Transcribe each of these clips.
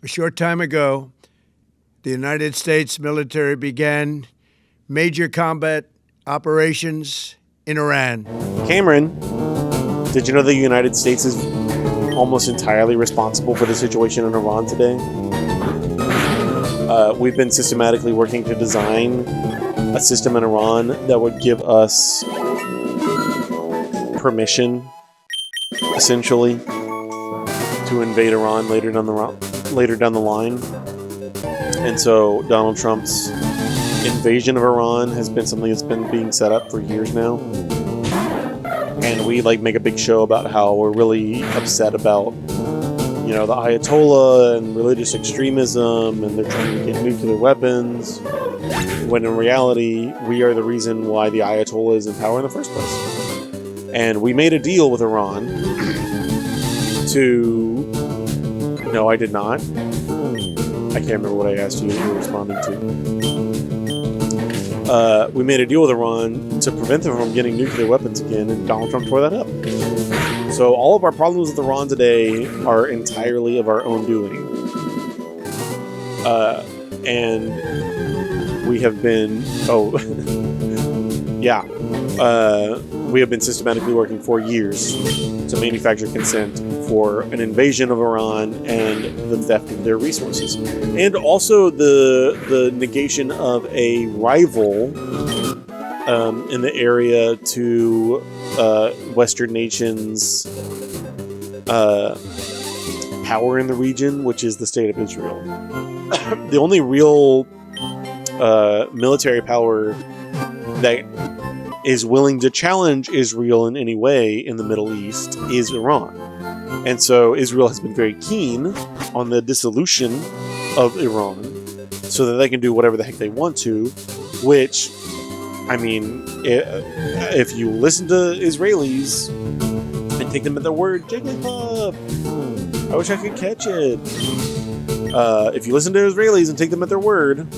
A short time ago, the United States military began major combat operations in Iran. Cameron, did you know the United States is almost entirely responsible for the situation in Iran today? We've been systematically working to design a system in Iran that would give us permission, essentially, to invade Iran later down the line. And so Donald Trump's invasion of Iran has been something that's been being set up for years now. And we make a big show about how we're really upset about, the Ayatollah and religious extremism, and they're trying to get nuclear weapons, when in reality, we are the reason why the Ayatollah is in power in the first place. And we made a deal with Iran to... No, I did not. I can't remember what I asked you were responding to. We made a deal with Iran to prevent them from getting nuclear weapons again, and Donald Trump tore that up. So all of our problems with Iran today are entirely of our own doing. And we have been... yeah. We have been systematically working for years to manufacture consent for an invasion of Iran and the theft of their resources. And also the negation of a rival in the area to Western nations' power in the region, which is the state of Israel. The only real military power that is willing to challenge Israel in any way in the Middle East is Iran. And so Israel has been very keen on the dissolution of Iran so that they can do whatever the heck they want to, which, if you listen to Israelis and take them at their word, Jigglypuff, I wish I could catch it. If you listen to Israelis and take them at their word,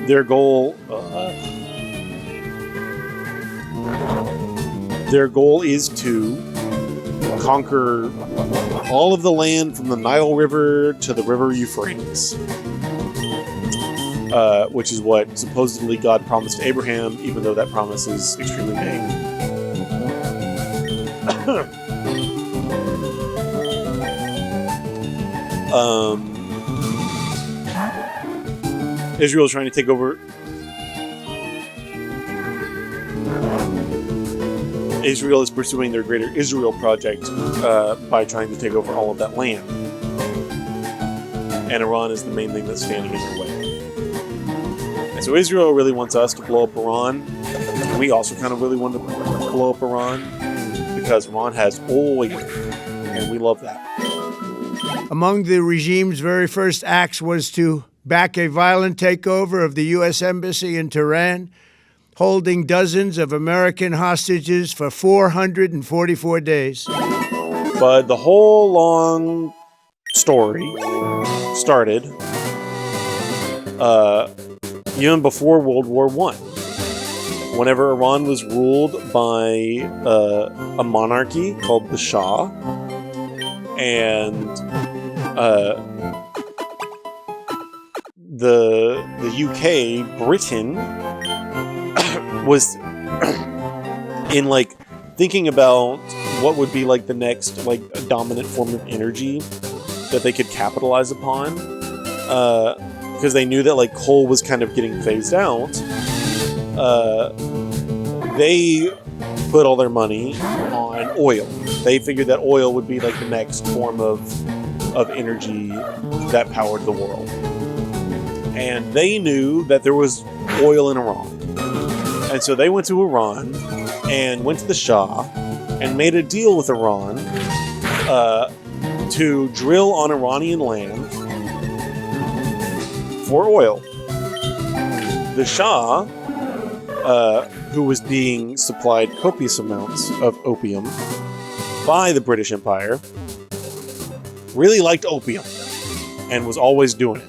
their goal is to conquer all of the land from the Nile River to the River Euphrates, which is what supposedly God promised Abraham, even though that promise is extremely vague. Israel is trying to take over. Israel is pursuing their Greater Israel project by trying to take over all of that land. And Iran is the main thing that's standing in their way. And so Israel really wants us to blow up Iran. We also kind of really want to blow up Iran because Iran has oil, and we love that. Among the regime's very first acts was to back a violent takeover of the U.S. Embassy in Tehran, holding dozens of American hostages for 444 days. But the whole long story started even before World War I. Whenever Iran was ruled by a monarchy called the Shah, and the UK, Britain, was in thinking about what would be the next dominant form of energy that they could capitalize upon, because they knew that coal was kind of getting phased out. They put all their money on oil. They figured that oil would be the next form of energy that powered the world, and they knew that there was oil in Iran. And so they went to Iran and went to the Shah and made a deal with Iran to drill on Iranian land for oil. The Shah, who was being supplied copious amounts of opium by the British Empire, really liked opium and was always doing it.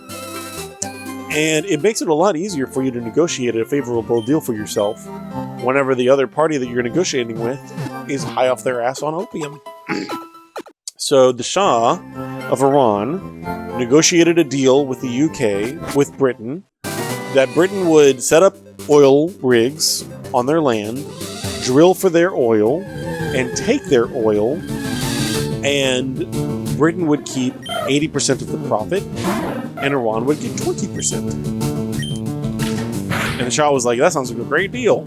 And it makes it a lot easier for you to negotiate a favorable deal for yourself whenever the other party that you're negotiating with is high off their ass on opium. So the Shah of Iran negotiated a deal with the UK, with Britain, that Britain would set up oil rigs on their land, drill for their oil, and take their oil, and Britain would keep 80% of the profit, and Iran would get 20%. And the Shah was like, that sounds like a great deal.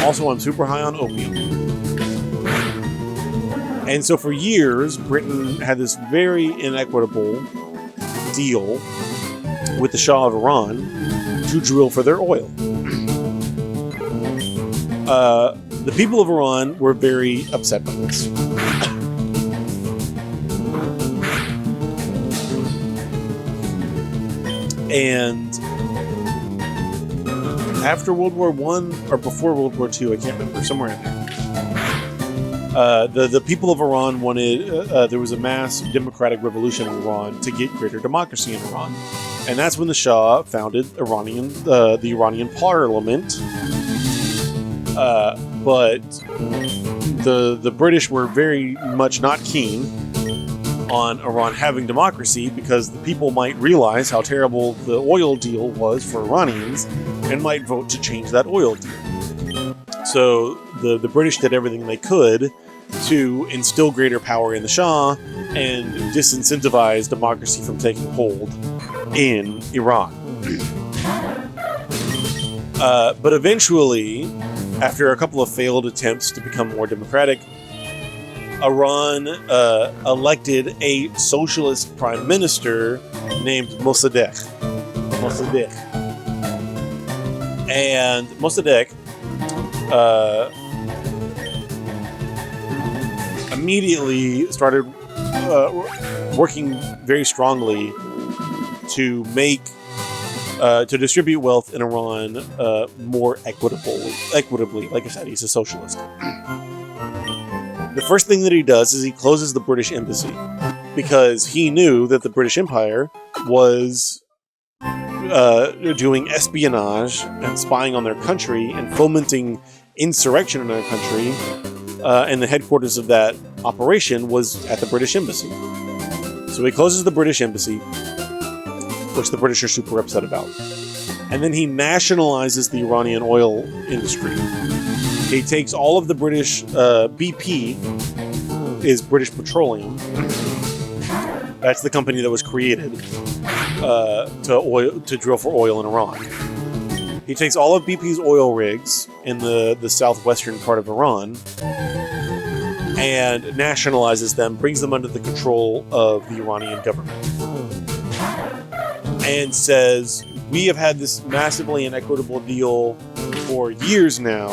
Also, I'm super high on opium. And so for years, Britain had this very inequitable deal with the Shah of Iran to drill for their oil. The people of Iran were very upset by this. And after World War I, or before World War II, I can't remember, somewhere in there, the people of Iran wanted, there was a mass democratic revolution in Iran to get greater democracy in Iran. And that's when the Shah founded the Iranian parliament. But the British were very much not keen on Iran having democracy, because the people might realize how terrible the oil deal was for Iranians and might vote to change that oil deal. So the British did everything they could to instill greater power in the Shah and disincentivize democracy from taking hold in Iran. But eventually, after a couple of failed attempts to become more democratic, Iran elected a socialist prime minister named Mosaddegh. And Mosaddegh immediately started working very strongly to make to distribute wealth in Iran more equitably. Like I said, he's a socialist. The first thing that he does is he closes the British embassy, because he knew that the British Empire was doing espionage and spying on their country and fomenting insurrection in their country, and the headquarters of that operation was at the British Embassy. So he closes the British Embassy, which the British are super upset about. And then he nationalizes the Iranian oil industry. He takes all of the British, BP is British Petroleum. That's the company that was created to drill for oil in Iran. He takes all of BP's oil rigs in the southwestern part of Iran and nationalizes them, brings them under the control of the Iranian government, and says, we have had this massively inequitable deal for years now.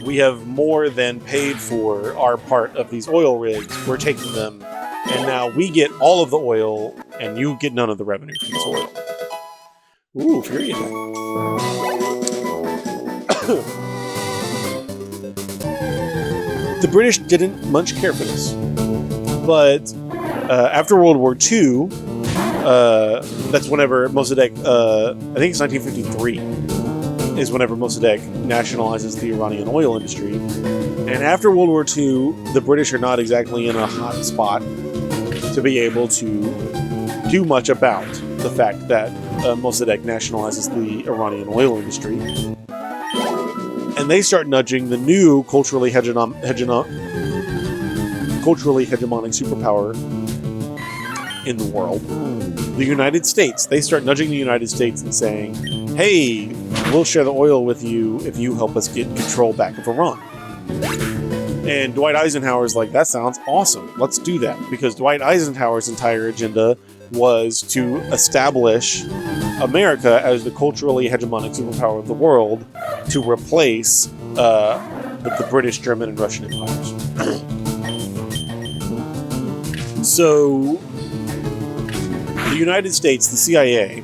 We have more than paid for our part of these oil rigs. We're taking them, and now we get all of the oil, and you get none of the revenue from this oil. Ooh, Fury attack. The British didn't much care for this. But after World War II, that's whenever Mosaddegh, I think it's 1953, is whenever Mosaddegh nationalizes the Iranian oil industry. And after World War II, the British are not exactly in a hot spot to be able to do much about the fact that Mosaddegh nationalizes the Iranian oil industry. And they start nudging the new culturally hegemonic superpower in the world, the United States. They start nudging the United States and saying, hey, we'll share the oil with you if you help us get control back of Iran. And Dwight Eisenhower's like, that sounds awesome. Let's do that. Because Dwight Eisenhower's entire agenda was to establish America as the culturally hegemonic superpower of the world to replace the British, German, and Russian empires. So the United States, the CIA,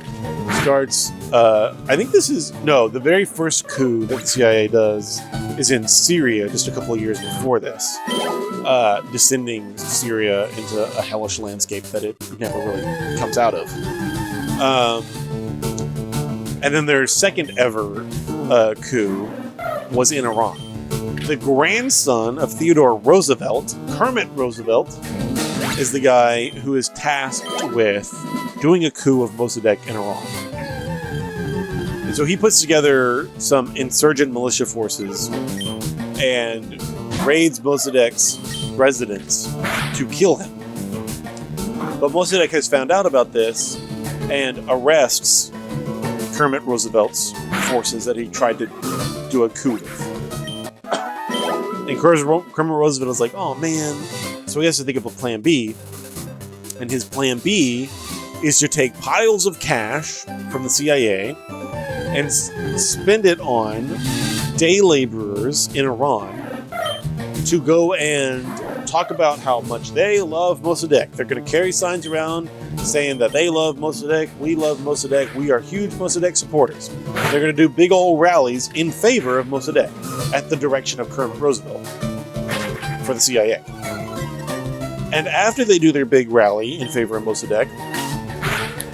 starts, I think this is, no, the very first coup that the CIA does is in Syria just a couple of years before this, descending Syria into a hellish landscape that it never really comes out of. And then their second ever coup was in Iran. The grandson of Theodore Roosevelt, Kermit Roosevelt, is the guy who is tasked with doing a coup of Mosaddegh in Iran. And so he puts together some insurgent militia forces and raids Mossadegh's residence to kill him. But Mosaddegh has found out about this and arrests Kermit Roosevelt's forces that he tried to do a coup with. And Kermit Roosevelt is like, oh man. So he has to think of a plan B. And his plan B is to take piles of cash from the CIA and spend it on day laborers in Iran to go and talk about how much they love Mosaddegh. They're going to carry signs around saying that they love Mosaddegh, we love Mosaddegh, we are huge Mosaddegh supporters. They're going to do big old rallies in favor of Mosaddegh at the direction of Kermit Roosevelt for the CIA. And after they do their big rally in favor of Mosaddegh,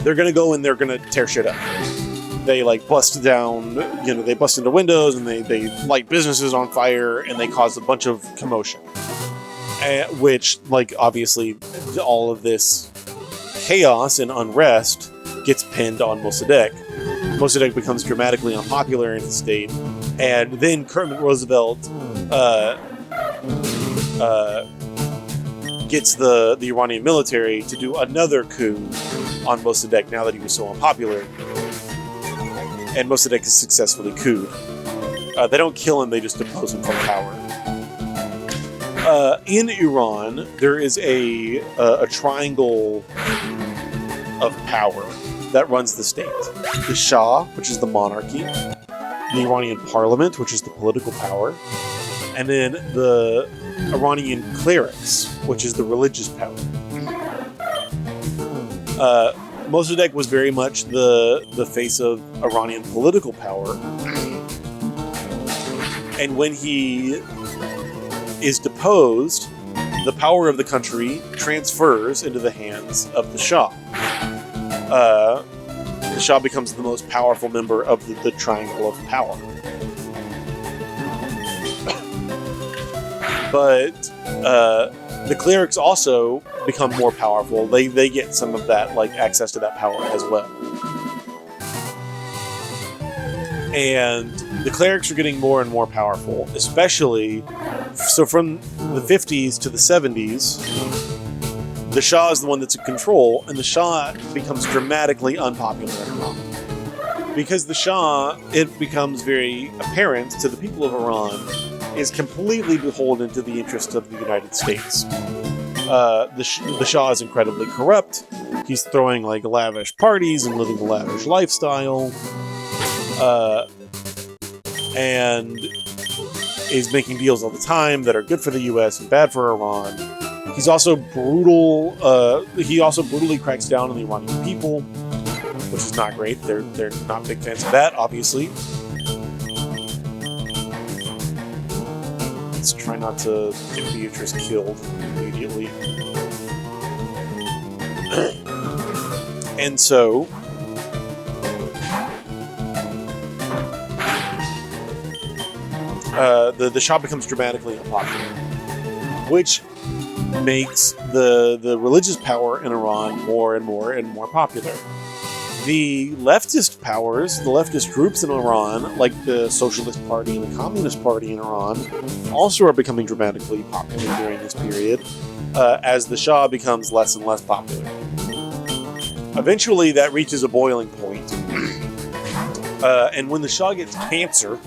they're going to go and they're going to tear shit up. They bust down, they bust into windows and they light businesses on fire and they cause a bunch of commotion. Which, obviously, all of this chaos and unrest gets pinned on Mosaddegh. Mosaddegh becomes dramatically unpopular in the state, and then Kermit Roosevelt gets the Iranian military to do another coup on Mosaddegh now that he was so unpopular. And Mosaddegh is successfully couped. They don't kill him, they just depose him from power. In Iran, there is a triangle of power that runs the state. The Shah, which is the monarchy, the Iranian parliament, which is the political power, and then the Iranian clerics, which is the religious power. Mosaddegh was very much the face of Iranian political power. And when he is deposed, the power of the country transfers into the hands of the Shah. The Shah becomes the most powerful member of the triangle of power. But the clerics also become more powerful. They get some of that, access to that power as well. And the clerics are getting more and more powerful, especially so from the 50s to the 70s. The Shah is the one that's in control, and the Shah becomes dramatically unpopular in Iran. Because the Shah, it becomes very apparent to the people of Iran, is completely beholden to the interests of the United States. The Shah is incredibly corrupt. He's throwing lavish parties and living a lavish lifestyle. And is making deals all the time that are good for the U.S. and bad for Iran. He's also brutal. He also brutally cracks down on the Iranian people, which is not great. They're not big fans of that, obviously. Let's try not to get Beatrice killed immediately. And so, the Shah becomes dramatically unpopular, which makes the religious power in Iran more and more and more popular. The leftist powers, the leftist groups in Iran, like the Socialist Party and the Communist Party in Iran, also are becoming dramatically popular during this period, as the Shah becomes less and less popular. Eventually, that reaches a boiling point, and when the Shah gets cancer,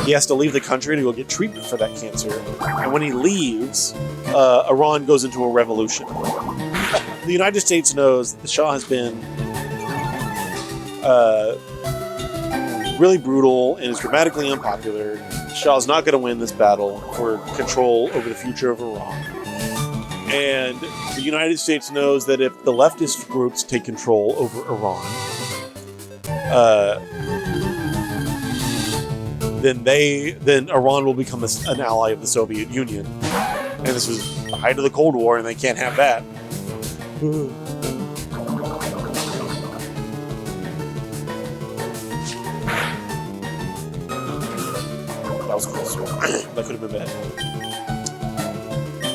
he has to leave the country to go get treatment for that cancer. And when he leaves, Iran goes into a revolution. The United States knows that the Shah has been really brutal and is dramatically unpopular. The Shah is not going to win this battle for control over the future of Iran. And the United States knows that if the leftist groups take control over Iran, then Iran will become an ally of the Soviet Union. And this was the height of the Cold War, and they can't have that. That was close. That could have been bad.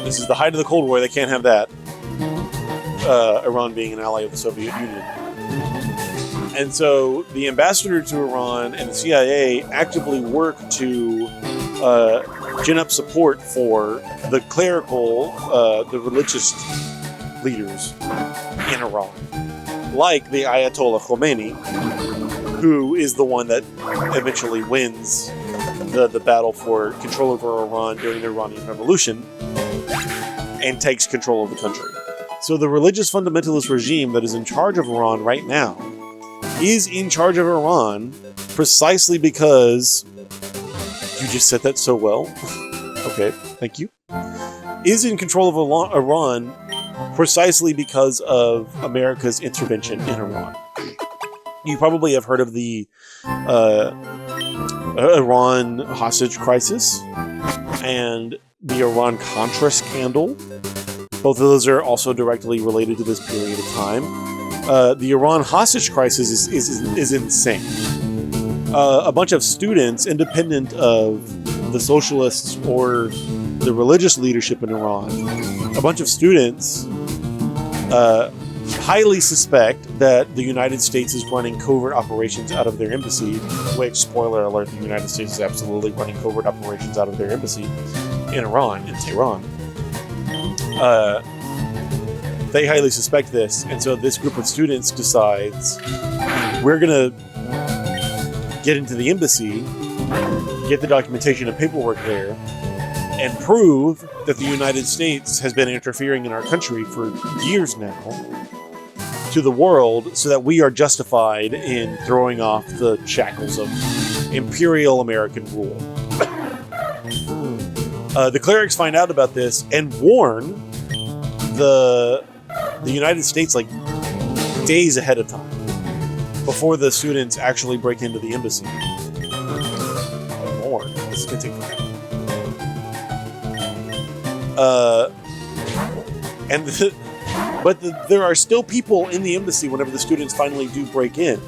This is the height of the Cold War, they can't have that. Iran being an ally of the Soviet Union. And so the ambassador to Iran and the CIA actively work to gin up support for the clerical, the religious leaders in Iran, like the Ayatollah Khomeini, who is the one that eventually wins the battle for control over Iran during the Iranian Revolution and takes control of the country. So the religious fundamentalist regime that is in charge of Iran right now is in charge of Iran precisely because you just said that so well. Okay, thank you. Is in control of Iran precisely because of America's intervention in Iran. You probably have heard of the Iran Hostage Crisis and the Iran-Contra scandal. Both of those are also directly related to this period of time. The Iran Hostage Crisis is insane. A bunch of students, independent of the socialists or the religious leadership in Iran, a bunch of students highly suspect that the United States is running covert operations out of their embassy, which, spoiler alert, the United States is absolutely running covert operations out of their embassy in Iran, in Tehran. They highly suspect this, and so this group of students decides, we're going to get into the embassy, get the documentation and paperwork there, and prove that the United States has been interfering in our country for years now to the world, so that we are justified in throwing off the shackles of imperial American rule. The clerics find out about this and warn the United States like days ahead of time, before the students actually break into the embassy. Warn. This is gonna take forever. But there are still people in the embassy whenever the students finally do break in,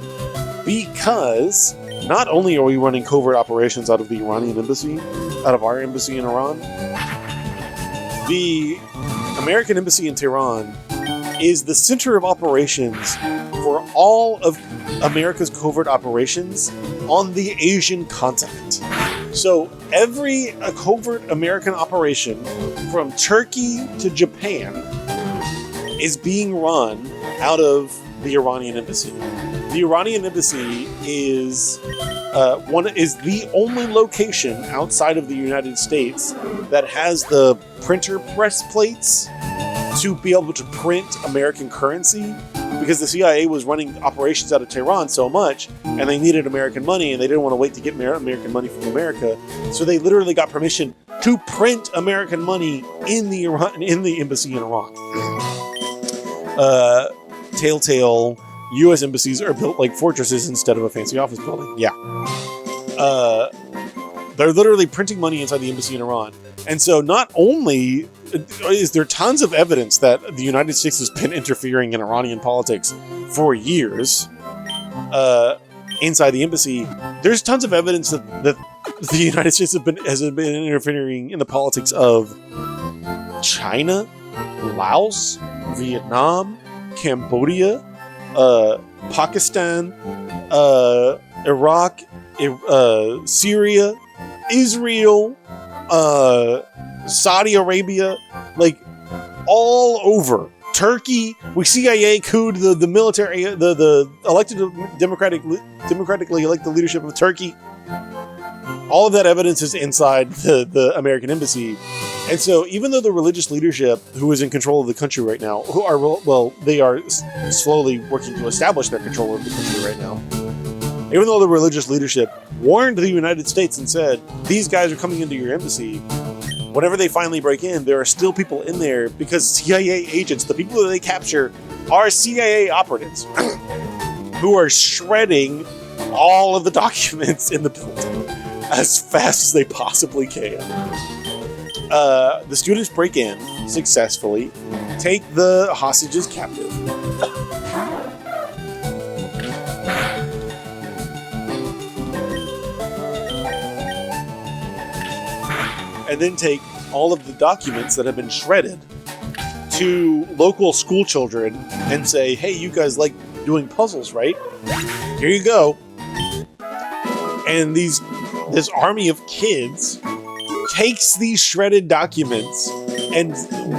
because not only are we running covert operations out of the Iranian embassy, out of our embassy in Iran, the American embassy in Tehran is the center of operations for all of America's covert operations on the Asian continent. So every covert American operation from Turkey to Japan is being run out of the Iranian embassy. The Iranian embassy is the only location outside of the United States that has the printer press plates to be able to print American currency, because the CIA was running operations out of Tehran so much, and they needed American money, and they didn't want to wait to get American money from America, so they literally got permission to print American money in the embassy in Iran. Telltale U.S. embassies are built like fortresses instead of a fancy office building. Yeah. They're literally printing money inside the embassy in Iran. And so not only is there tons of evidence that the United States has been interfering in Iranian politics for years inside the embassy, there's tons of evidence that the United States has been interfering in the politics of China, Laos, Vietnam, Cambodia, Pakistan, Iraq, Syria, Israel, Saudi Arabia, like all over. Turkey, we CIA couped the military, the elected democratically elected leadership of Turkey. All of that evidence is inside the American embassy. And so even though the religious leadership who is in control of the country right now, they are slowly working to establish their control of the country right now. Even though the religious leadership warned the United States and said, these guys are coming into your embassy, whenever they finally break in, there are still people in there because CIA agents, the people that they capture, are CIA operatives who are shredding all of the documents in the building as fast as they possibly can. The students break in successfully, take the hostages captive. And then take all of the documents that have been shredded to local school children and say, hey, you guys like doing puzzles, right? Here you go. And this army of kids takes these shredded documents and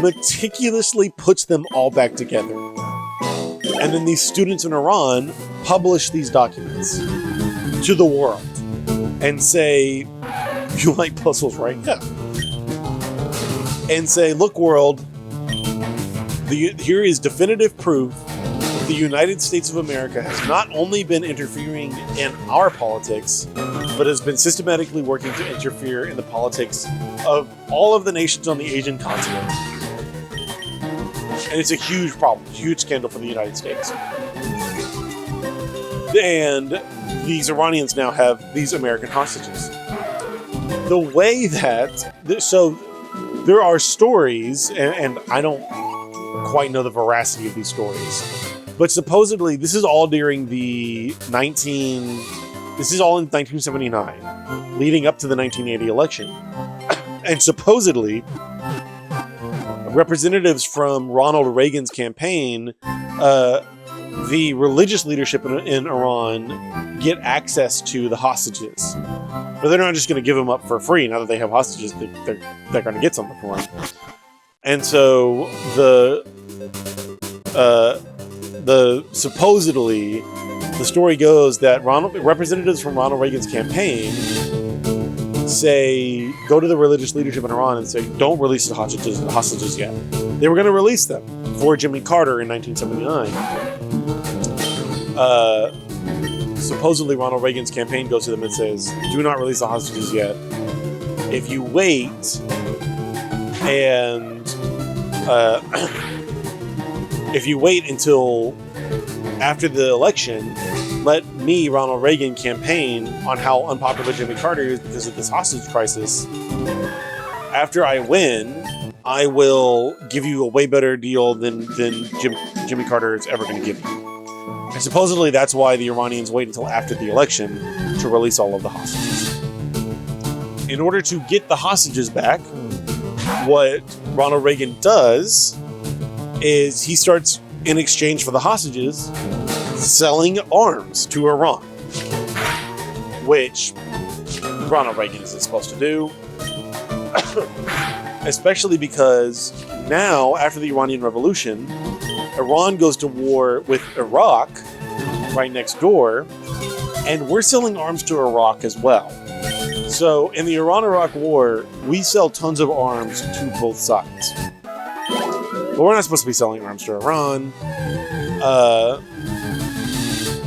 meticulously puts them all back together. And then these students in Iran publish these documents to the world and say, you like puzzles, right? Yeah. And say, look, world, here is definitive proof the United States of America has not only been interfering in our politics, but has been systematically working to interfere in the politics of all of the nations on the Asian continent. And it's a huge problem, a huge scandal for the United States. And these Iranians now have these American hostages. The way that, so there are stories, and I don't quite know the veracity of these stories, but supposedly this is all during the this is all in 1979, leading up to the 1980 election. And supposedly, representatives from Ronald Reagan's campaign, the religious leadership in Iran get access to the hostages. But they're not just going to give them up for free. Now that they have hostages, they're going to get something for them. And so supposedly, the story goes that representatives from Ronald Reagan's campaign go to the religious leadership in Iran and say, don't release the hostages yet. They were going to release them for Jimmy Carter in 1979. Supposedly Ronald Reagan's campaign goes to them and says, do not release the hostages yet. If you wait and if you wait until after the election, let me, Ronald Reagan, campaign on how unpopular Jimmy Carter is because of this hostage crisis. After I win, I will give you a way better deal than Jimmy Carter is ever going to give you. And supposedly that's why the Iranians wait until after the election to release all of the hostages. In order to get the hostages back, what Ronald Reagan does is he starts, in exchange for the hostages, selling arms to Iran, which Ronald Reagan isn't supposed to do. Especially because now, after the Iranian Revolution, Iran goes to war with Iraq, right next door, and we're selling arms to Iraq as well. So, in the Iran-Iraq war, we sell tons of arms to both sides. But we're not supposed to be selling arms to Iran.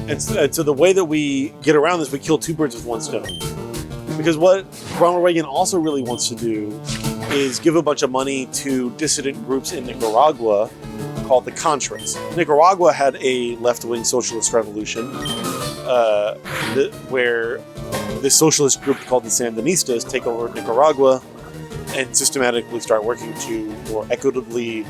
And so the way that we get around this, we kill two birds with one stone. Because what Ronald Reagan also really wants to do is give a bunch of money to dissident groups in Nicaragua called the Contras. Nicaragua had a left-wing socialist revolution where this socialist group called the Sandinistas take over Nicaragua and systematically start working to more equitably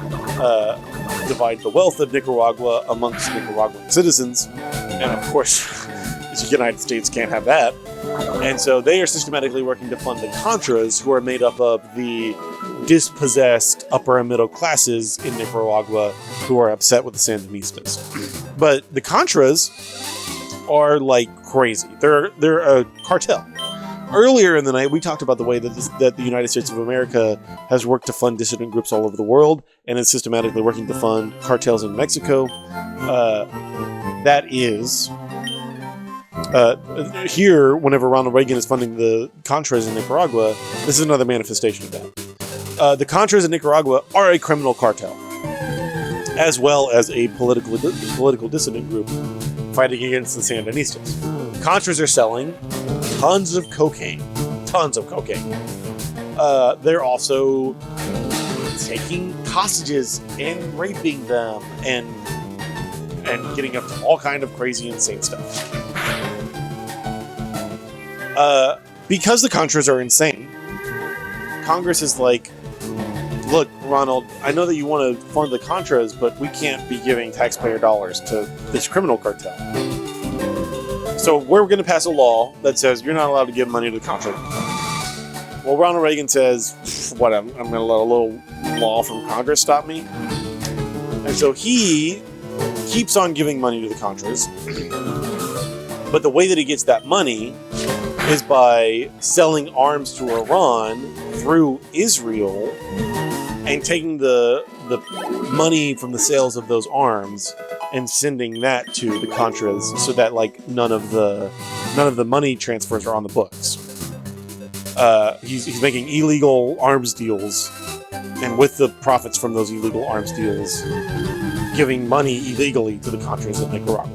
divide the wealth of Nicaragua amongst Nicaraguan citizens. And of course, the United States can't have that. And so they are systematically working to fund the Contras, who are made up of the dispossessed upper and middle classes in Nicaragua who are upset with the Sandinistas. But the Contras are like crazy. They're a cartel. Earlier in the night, we talked about the way that the United States of America has worked to fund dissident groups all over the world, and is systematically working to fund cartels in Mexico. That is... here, whenever Ronald Reagan is funding the Contras in Nicaragua, this is another manifestation of that. The Contras in Nicaragua are a criminal cartel, as well as a political dissident group fighting against the Sandinistas. The Contras are selling tons of cocaine. They're also taking hostages and raping them and getting up to all kind of crazy, insane stuff. Because the Contras are insane, Congress is like, look, Ronald, I know that you want to fund the Contras, but we can't be giving taxpayer dollars to this criminal cartel. So we're going to pass a law that says you're not allowed to give money to the Contras. Well, Ronald Reagan says, what, I'm going to let a little law from Congress stop me? And so he keeps on giving money to the Contras. But the way that he gets that money is by selling arms to Iran through Israel and taking the money from the sales of those arms and sending that to the Contras so that like none of the money transfers are on the books. He's making illegal arms deals, and with the profits from those illegal arms deals, giving money illegally to the Contras in Nicaragua.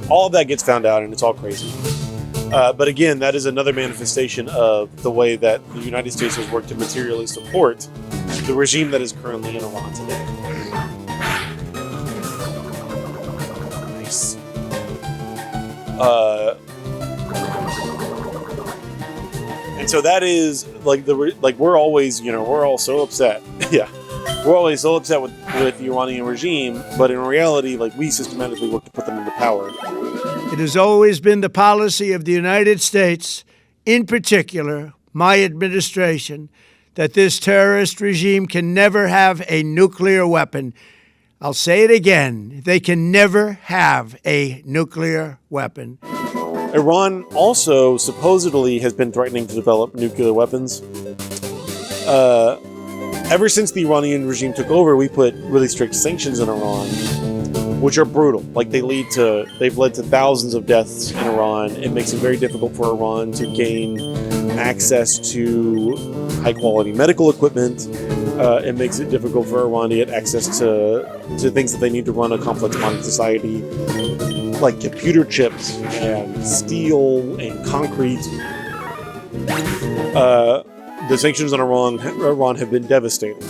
All of that gets found out, and it's all crazy. But again, that is another manifestation of the way that the United States has worked to materially support the regime that is currently in Iran today. Nice. And so that is like we're always, we're all so upset. Yeah. We're always so upset with the Iranian regime, but in reality, we systematically work to put them into power. It has always been the policy of the United States, in particular, my administration, that this terrorist regime can never have a nuclear weapon. I'll say it again. They can never have a nuclear weapon. Iran also supposedly has been threatening to develop nuclear weapons. Ever since the Iranian regime took over, we put really strict sanctions in Iran, which are brutal. They've led to thousands of deaths in Iran. It makes it very difficult for Iran to gain access to high-quality medical equipment. It makes it difficult for Iran to get access to things that they need to run a complex modern society, like computer chips and steel and concrete. The sanctions on Iran have been devastating.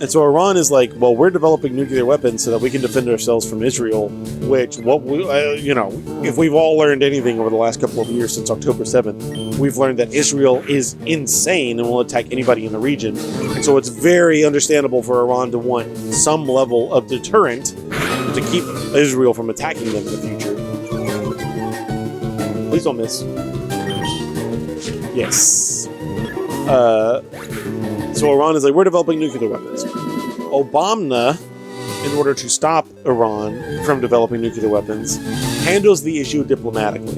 And so Iran is like, well, we're developing nuclear weapons so that we can defend ourselves from Israel, which, if we've all learned anything over the last couple of years since October 7th, we've learned that Israel is insane and will attack anybody in the region. And so it's very understandable for Iran to want some level of deterrent to keep Israel from attacking them in the future. Please don't miss. Yes. So Iran is like, we're developing nuclear weapons. Obama, in order to stop Iran from developing nuclear weapons, handles the issue diplomatically.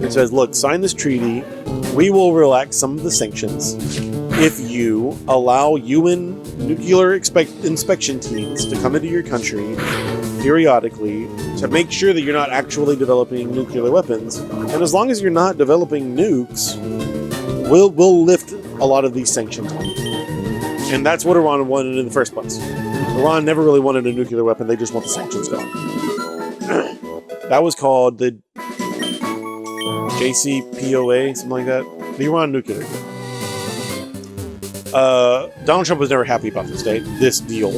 It says, look, sign this treaty. We will relax some of the sanctions if you allow UN nuclear inspection teams to come into your country periodically to make sure that you're not actually developing nuclear weapons. And as long as you're not developing nukes, we'll lift a lot of these sanctions on you. And that's what Iran wanted in the first place. Iran never really wanted a nuclear weapon, they just want the sanctions gone. That was called the JCPOA, something like that. The Iran nuclear deal. Donald Trump was never happy about this deal,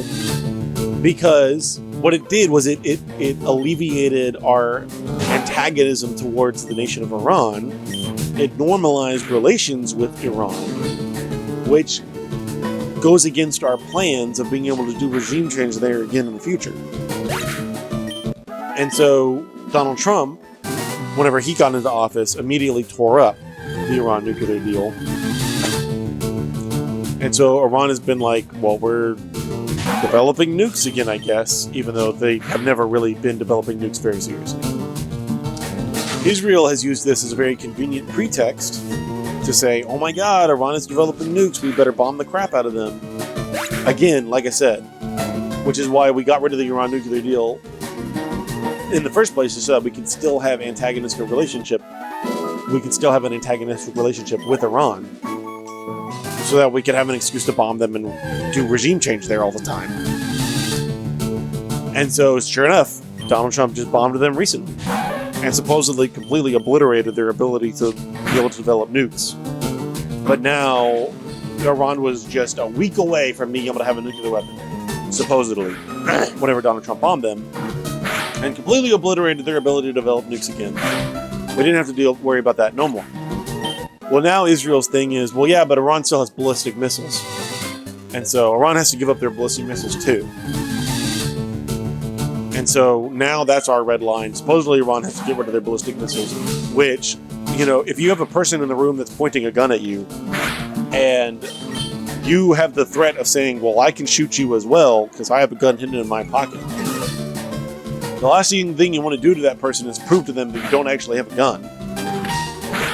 because what it did was it alleviated our antagonism towards the nation of Iran. It normalized relations with Iran, which goes against our plans of being able to do regime change there again in the future. And so Donald Trump, whenever he got into office, immediately tore up the Iran nuclear deal. And so Iran has been like, well, we're developing nukes again, I guess, even though they have never really been developing nukes very seriously. Israel has used this as a very convenient pretext to say, oh my god, Iran is developing nukes, we better bomb the crap out of them. Again, like I said, which is why we got rid of the Iran nuclear deal in the first place, so that we can still have an antagonistic relationship with Iran, so that we can have an excuse to bomb them and do regime change there all the time. And so, sure enough, Donald Trump just bombed them recently, and supposedly completely obliterated their ability to be able to develop nukes. But now, Iran was just a week away from being able to have a nuclear weapon, supposedly, whenever Donald Trump bombed them, and completely obliterated their ability to develop nukes again. We didn't have to worry about that no more. Well, now Israel's thing is, well, yeah, but Iran still has ballistic missiles. And so Iran has to give up their ballistic missiles too. And so now that's our red line. Supposedly Iran has to get rid of their ballistic missiles, which, if you have a person in the room that's pointing a gun at you, and you have the threat of saying, well, I can shoot you as well because I have a gun hidden in my pocket. The last thing you want to do to that person is prove to them that you don't actually have a gun,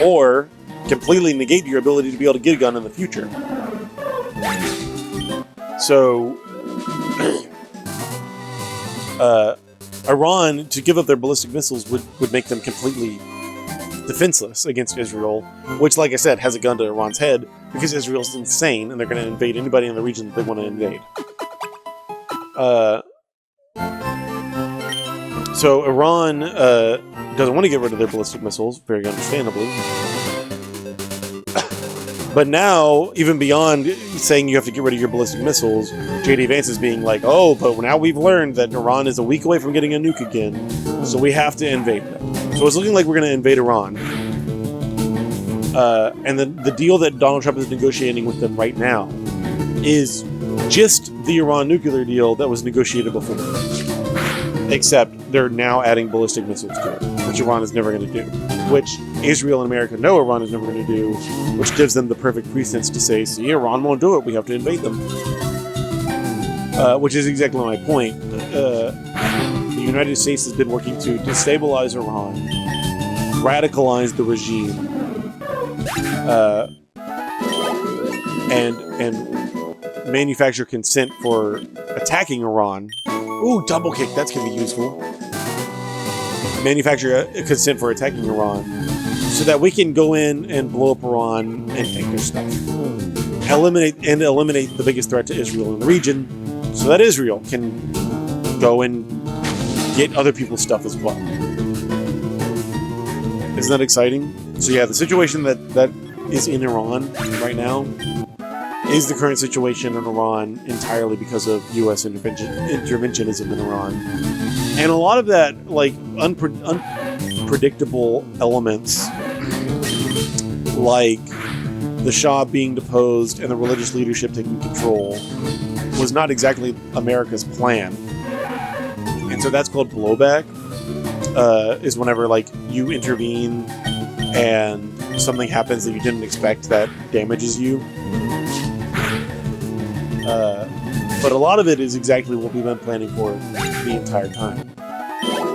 or completely negate your ability to be able to get a gun in the future. So, Iran, to give up their ballistic missiles would make them completely defenseless against Israel, which, like I said, has a gun to Iran's head, because Israel's insane and they're going to invade anybody in the region that they want to invade. So Iran doesn't want to get rid of their ballistic missiles, very understandably. But now, even beyond saying you have to get rid of your ballistic missiles, J.D. Vance is being like, oh, but now we've learned that Iran is a week away from getting a nuke again, so we have to invade them. So it's looking like we're going to invade Iran. And the deal that Donald Trump is negotiating with them right now is just the Iran nuclear deal that was negotiated before. Except they're now adding ballistic missiles to it, which Iran is never going to do. Which Israel and America know Iran is never going to do, which gives them the perfect precedence to say, see, Iran won't do it, we have to invade them. Which is exactly my point. The United States has been working to destabilize Iran, radicalize the regime, and manufacture consent for attacking Iran. Ooh, double kick, that's going to be useful. Manufacture a consent for attacking Iran so that we can go in and blow up Iran and take their stuff. Eliminate the biggest threat to Israel in the region so that Israel can go and get other people's stuff as well. Isn't that exciting? So yeah, the situation that is in Iran right now is the current situation in Iran entirely because of U.S. interventionism in Iran. And a lot of that, like, unpredictable elements, like the Shah being deposed and the religious leadership taking control, was not exactly America's plan. And so that's called blowback, is whenever, like, you intervene and something happens that you didn't expect that damages you. But a lot of it is exactly what we've been planning for the entire time.